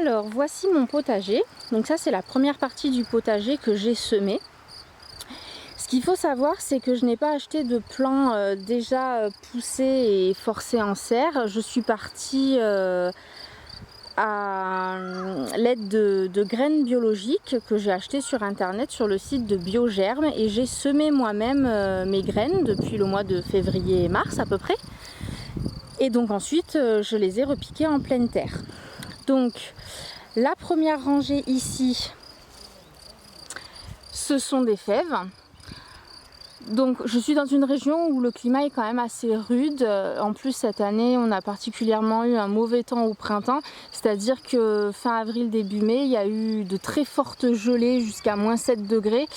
Alors voici mon potager. Donc ça c'est la première partie du potager que j'ai semé. Ce qu'il faut savoir, c'est que je n'ai pas acheté de plants déjà poussés et forcés en serre. Je suis partie à l'aide de graines biologiques que j'ai achetées sur internet sur le site de Biogerme, et j'ai semé moi-même mes graines depuis le mois de février et mars à peu près. Et donc ensuite je les ai repiquées en pleine terre. Donc la première rangée ici, ce sont des fèves. Donc je suis dans une région où le climat est quand même assez rude. En plus cette année on a particulièrement eu un mauvais temps au printemps, c'est-à-dire que fin avril début mai il y a eu de très fortes gelées jusqu'à -7 degrés.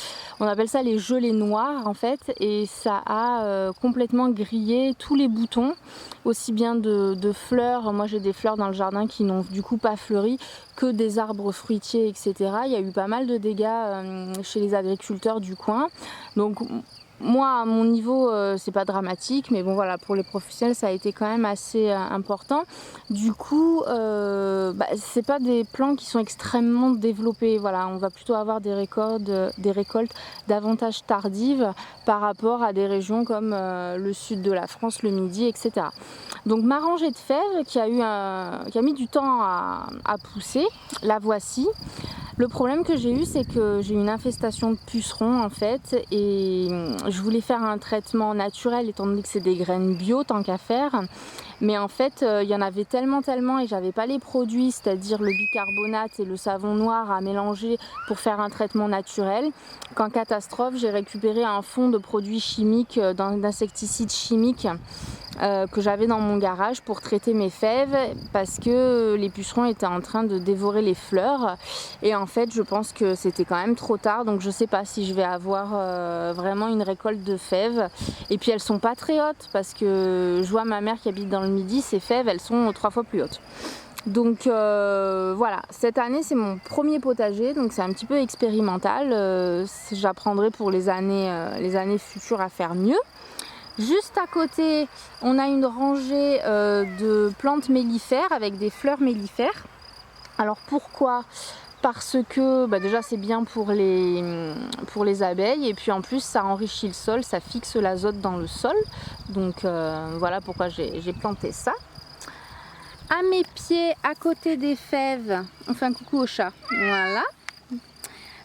On appelle ça les gelées noires en fait, et ça a complètement grillé tous les boutons, aussi bien de fleurs. Moi j'ai des fleurs dans le jardin qui n'ont du coup pas fleuri, que des arbres fruitiers, etc. Il y a eu pas mal de dégâts chez les agriculteurs du coin. Donc moi à mon niveau c'est pas dramatique, mais bon voilà, pour les professionnels ça a été quand même assez important. Du coup c'est pas des plants qui sont extrêmement développés. Voilà, on va plutôt avoir des récoltes davantage tardives par rapport à des régions comme le sud de la France, le midi, etc. Donc ma rangée de fèves qui a mis du temps à pousser, la voici. Le problème que j'ai eu, c'est que j'ai eu une infestation de pucerons en fait, et je voulais faire un traitement naturel étant donné que c'est des graines bio tant qu'à faire. Mais en fait il y en avait tellement et j'avais pas les produits, c'est-à-dire le bicarbonate et le savon noir à mélanger pour faire un traitement naturel, qu'en catastrophe j'ai récupéré un fond de produits chimiques, d'insecticides chimiques que j'avais dans mon garage pour traiter mes fèves, parce que les pucerons étaient en train de dévorer les fleurs, et en fait je pense que c'était quand même trop tard. Donc je sais pas si je vais avoir vraiment une récolte de fèves. Et puis elles sont pas très hautes, parce que je vois ma mère qui habite dans le midi, ses fèves elles sont 3 fois plus hautes. Donc voilà, cette année c'est mon premier potager, donc c'est un petit peu expérimental. J'apprendrai pour les années futures à faire mieux. Juste à côté, on a une rangée de plantes mellifères avec des fleurs mellifères. Alors pourquoi ? Parce que déjà c'est bien pour les abeilles, et puis en plus ça enrichit le sol, ça fixe l'azote dans le sol. Donc voilà pourquoi j'ai planté ça. À mes pieds, à côté des fèves, on fait un coucou au chat, voilà.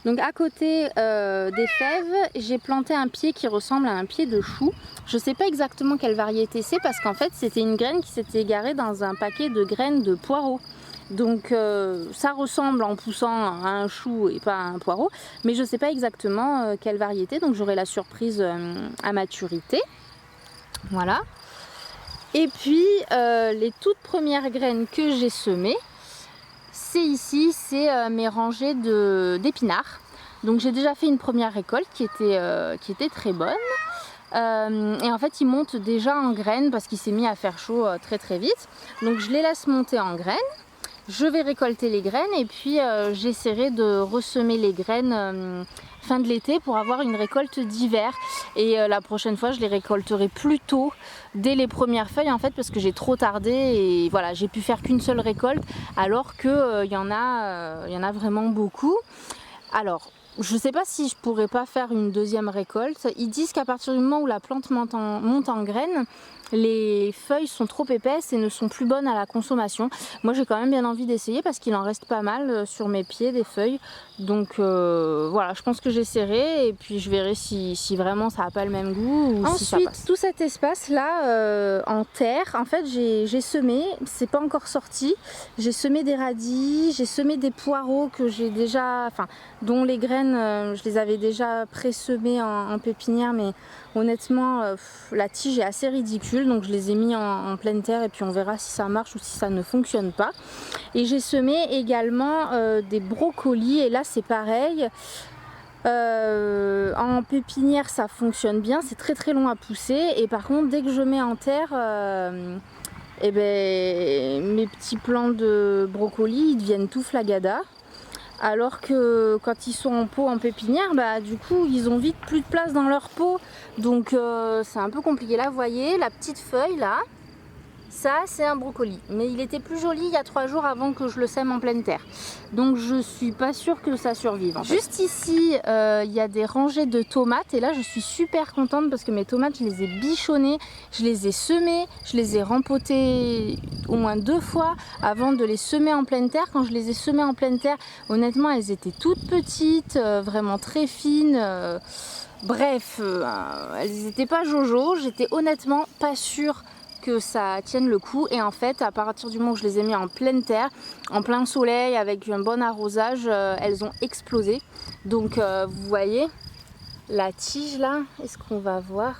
Donc à côté des fèves, j'ai planté un pied qui ressemble à un pied de chou. Je ne sais pas exactement quelle variété c'est, parce qu'en fait c'était une graine qui s'était égarée dans un paquet de graines de poireaux. Donc ça ressemble en poussant à un chou et pas à un poireau, mais je ne sais pas exactement quelle variété, donc j'aurai la surprise à maturité. Voilà. Et puis les toutes premières graines que j'ai semées, c'est ici, c'est mes rangées d'épinards. Donc j'ai déjà fait une première récolte qui était très bonne. Et en fait il monte déjà en graines parce qu'il s'est mis à faire chaud très vite. Donc je les laisse monter en graines. Je vais récolter les graines, et puis j'essaierai de ressemer les graines fin de l'été pour avoir une récolte d'hiver. Et la prochaine fois je les récolterai plus tôt, dès les premières feuilles en fait, parce que j'ai trop tardé, et voilà, j'ai pu faire qu'une seule récolte alors que y en a vraiment beaucoup. Alors je ne sais pas si je pourrais pas faire une deuxième récolte. Ils disent qu'à partir du moment où la plante monte en graines, les feuilles sont trop épaisses et ne sont plus bonnes à la consommation. Moi j'ai quand même bien envie d'essayer parce qu'il en reste pas mal sur mes pieds des feuilles. Donc voilà, je pense que j'essaierai, et puis je verrai si vraiment ça n'a pas le même goût ou si ça passe. Ensuite, tout cet espace là en terre, en fait j'ai semé, c'est pas encore sorti. J'ai semé des radis, j'ai semé des poireaux que j'ai déjà, dont les graines je les avais déjà pré-semées en pépinière, mais honnêtement la tige est assez ridicule, donc je les ai mis en pleine terre, et puis on verra si ça marche ou si ça ne fonctionne pas. Et j'ai semé également des brocolis, et là c'est pareil. En pépinière ça fonctionne bien, c'est très long à pousser, et par contre dès que je mets en terre mes petits plants de brocolis ils deviennent tout flagada. Alors que quand ils sont en pot en pépinière, du coup ils ont vite plus de place dans leur pot. Donc c'est un peu compliqué. Là vous voyez la petite feuille là, Ça, c'est un brocoli, mais il était plus joli il y a 3 jours avant que je le sème en pleine terre. Donc je suis pas sûre que ça survive. Juste ici, il y a des rangées de tomates et là je suis super contente parce que mes tomates, je les ai bichonnées, je les ai semées, je les ai rempotées au moins 2 fois avant de les semer en pleine terre. Quand je les ai semées en pleine terre, honnêtement, elles étaient toutes petites, vraiment très fines. Bref, elles n'étaient pas jojo. J'étais honnêtement pas sûre que ça tienne le coup, et en fait à partir du moment où je les ai mis en pleine terre, en plein soleil, avec un bon arrosage, elles ont explosé. Donc vous voyez la tige là, est-ce qu'on va voir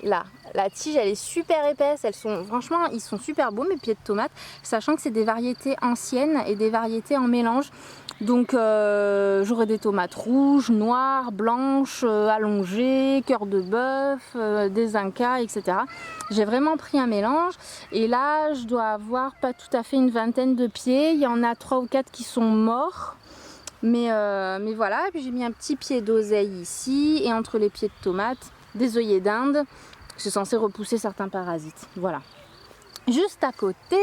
là, la tige elle est super épaisse, elles sont franchement, ils sont super beaux mes pieds de tomates, sachant que c'est des variétés anciennes et des variétés en mélange. Donc j'aurai des tomates rouges, noires, blanches, allongées, cœur de bœuf, des incas, etc. J'ai vraiment pris un mélange et là je dois avoir pas tout à fait une vingtaine de pieds. Il y en a 3 ou 4 qui sont morts. Mais voilà, et puis j'ai mis un petit pied d'oseille ici et entre les pieds de tomates, des œillets d'Inde. C'est censé repousser certains parasites. Voilà. Juste à côté,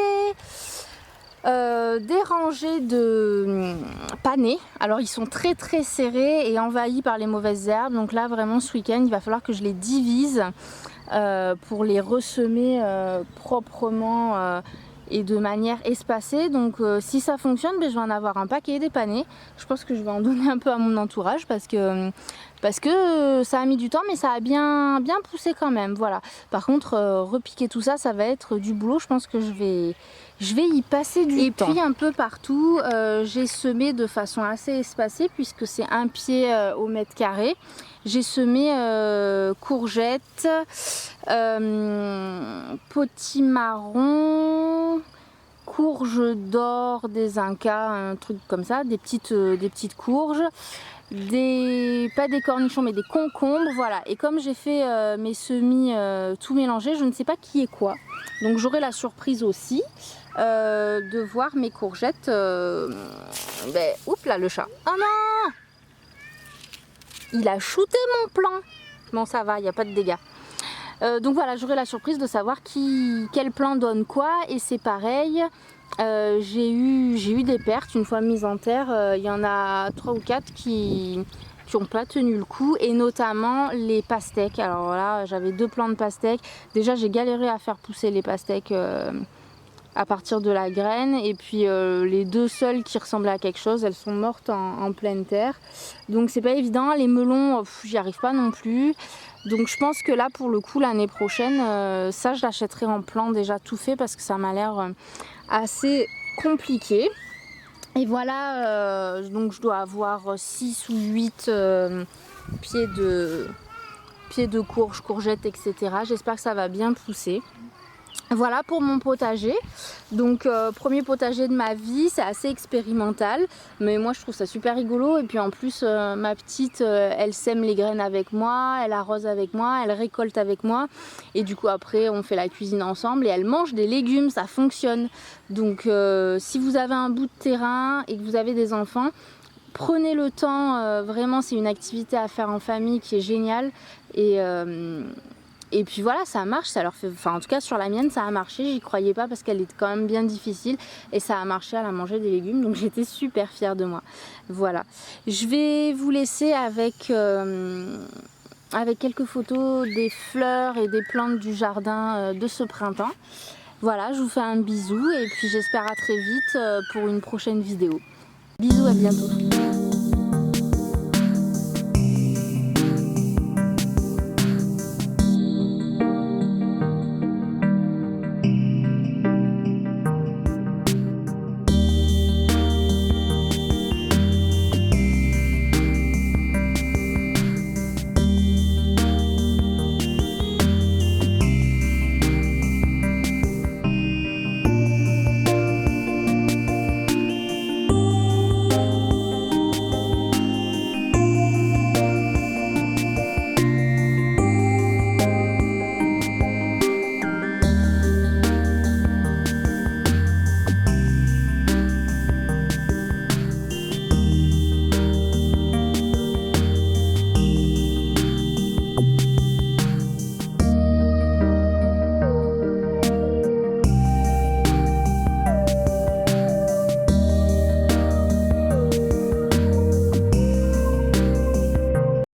des rangées de panais. Alors ils sont très très serrés et envahis par les mauvaises herbes. Donc là vraiment ce week-end il va falloir que je les divise pour les ressemer proprement et de manière espacée. Donc si ça fonctionne, je vais en avoir un paquet des panais. Je pense que je vais en donner un peu à mon entourage parce que ça a mis du temps, mais ça a bien poussé quand même. Voilà. Par contre, repiquer tout ça, ça va être du boulot. Je pense que je vais y passer du temps. Et puis un peu partout, j'ai semé de façon assez espacée puisque c'est un pied au mètre carré. J'ai semé courgettes, potimarron, courges d'or, des incas, un truc comme ça, des petites courges. Pas des cornichons mais des concombres, voilà. Et comme j'ai fait mes semis tout mélangés, je ne sais pas qui est quoi, donc j'aurai la surprise aussi de voir mes courgettes. Oups là le chat, oh non, il a shooté mon plan. Bon ça va, il n'y a pas de dégâts. Donc voilà, j'aurai la surprise de savoir quel plan donne quoi. Et c'est pareil, j'ai eu des pertes une fois mises en terre. Il y en a 3 ou 4 qui n'ont pas tenu le coup, et notamment les pastèques. Alors là j'avais 2 plants de pastèques. Déjà j'ai galéré à faire pousser les pastèques à partir de la graine, et puis les 2 seules qui ressemblaient à quelque chose, elles sont mortes en pleine terre. Donc c'est pas évident. Les melons, j'y arrive pas non plus. Donc je pense que là pour le coup l'année prochaine, ça je l'achèterai en plan déjà tout fait parce que ça m'a l'air assez compliqué. Et voilà, donc je dois avoir 6 ou 8 pieds de courges, courgettes, etc. J'espère que ça va bien pousser. Voilà pour mon potager. Donc premier potager de ma vie, c'est assez expérimental, mais moi je trouve ça super rigolo. Et puis en plus ma petite elle sème les graines avec moi, elle arrose avec moi, elle récolte avec moi, et du coup après on fait la cuisine ensemble et elle mange des légumes, ça fonctionne. Donc si vous avez un bout de terrain et que vous avez des enfants, prenez le temps, vraiment c'est une activité à faire en famille qui est géniale. Et puis voilà, ça marche, ça leur fait, enfin en tout cas sur la mienne ça a marché, j'y croyais pas parce qu'elle est quand même bien difficile, et ça a marché, elle a mangé des légumes, donc j'étais super fière de moi. Voilà, je vais vous laisser avec quelques photos des fleurs et des plantes du jardin de ce printemps. Voilà, je vous fais un bisou et puis j'espère à très vite pour une prochaine vidéo. Bisous, à bientôt.